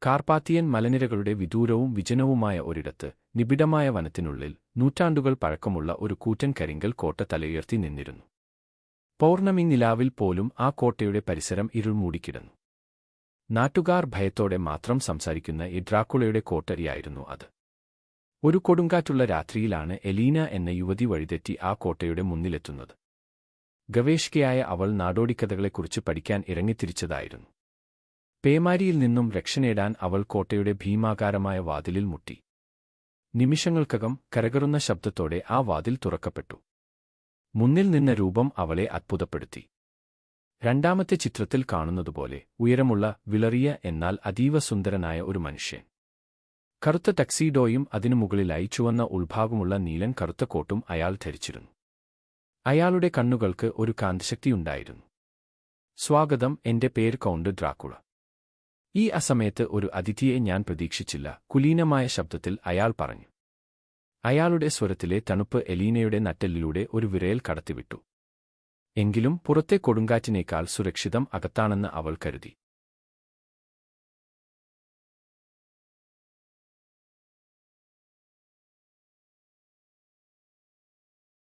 Carpathian മലനിരകളുടെ വിദൂരവും വിജനവുമായ ഒരിടത്ത്, നിബിഡമായ വനത്തിനുള്ളിൽ, നൂറ്റാണ്ടുകൾ പഴക്കമുള്ള ഒരു കൂറ്റൻ കരിങ്കൽ കോട്ട തലയുയർത്തി നിന്നിരുന്നു. പൗർണമി നിലാവിൽ പോലും ആ കോട്ടയുടെ പരിസരം ഇരുൾ മൂടിക്കിടന്നു. നാട്ടുകാർ ഭയത്തോടെ മാത്രം സംസാരിക്കുന്ന ഈ ഡ്രാക്കുളയുടെ കോട്ടയായിരുന്നു അത്. ഒരു കൊടുങ്കാറ്റുള്ള രാത്രിയിലാണ് എലീന എന്ന യുവതി വഴിതെറ്റി ആ കോട്ടയുടെ മുന്നിലെത്തുന്നത്. ഗവേഷകയായ അവൾ നാടോടിക്കഥകളെക്കുറിച്ച് പഠിക്കാൻ ഇറങ്ങിത്തിരിച്ചതായിരുന്നു. പേമാരിയിൽ നിന്നും രക്ഷ നേടാൻ അവൾ കോട്ടയുടെ ഭീമാകാരമായ വാതിലിൽ മുട്ടി. നിമിഷങ്ങൾക്കകം കരകറുന്ന ശബ്ദത്തോടെ ആ വാതിൽ തുറക്കപ്പെട്ടു. മുന്നിൽ നിന്ന രൂപം അവളെ അത്ഭുതപ്പെടുത്തി. രണ്ടാമത്തെ ചിത്രത്തിൽ കാണുന്നതുപോലെ ഉയരമുള്ള, വിളറിയ, എന്നാൽ അതീവ സുന്ദരനായ ഒരു മനുഷ്യൻ. കറുത്ത ടക്സീഡോയും അതിനു മുകളിലായി ചുവന്ന ഉൾഭാഗമുള്ള നീലൻ കറുത്ത കോട്ടും അയാൾ ധരിച്ചിരുന്നു. അയാളുടെ കണ്ണുകൾക്ക് ഒരു കാന്തശക്തിയുണ്ടായിരുന്നു. സ്വാഗതം, എന്റെ പേര് കൗണ്ട് ഡ്രാക്കുള. ഈ അസമയത്ത് ഒരു അതിഥിയെ ഞാൻ പ്രതീക്ഷിച്ചില്ല, കുലീനമായ ശബ്ദത്തിൽ അയാൾ പറഞ്ഞു. അയാളുടെ സ്വരത്തിലെ തണുപ്പ് എലീനയുടെ നട്ടെല്ലിലൂടെ ഒരു വിറയൽ കടത്തിവിട്ടു. എങ്കിലും പുറത്തെ കൊടുങ്കാറ്റിനേക്കാൾ സുരക്ഷിതം അകത്താണെന്ന് അവൾ കരുതി.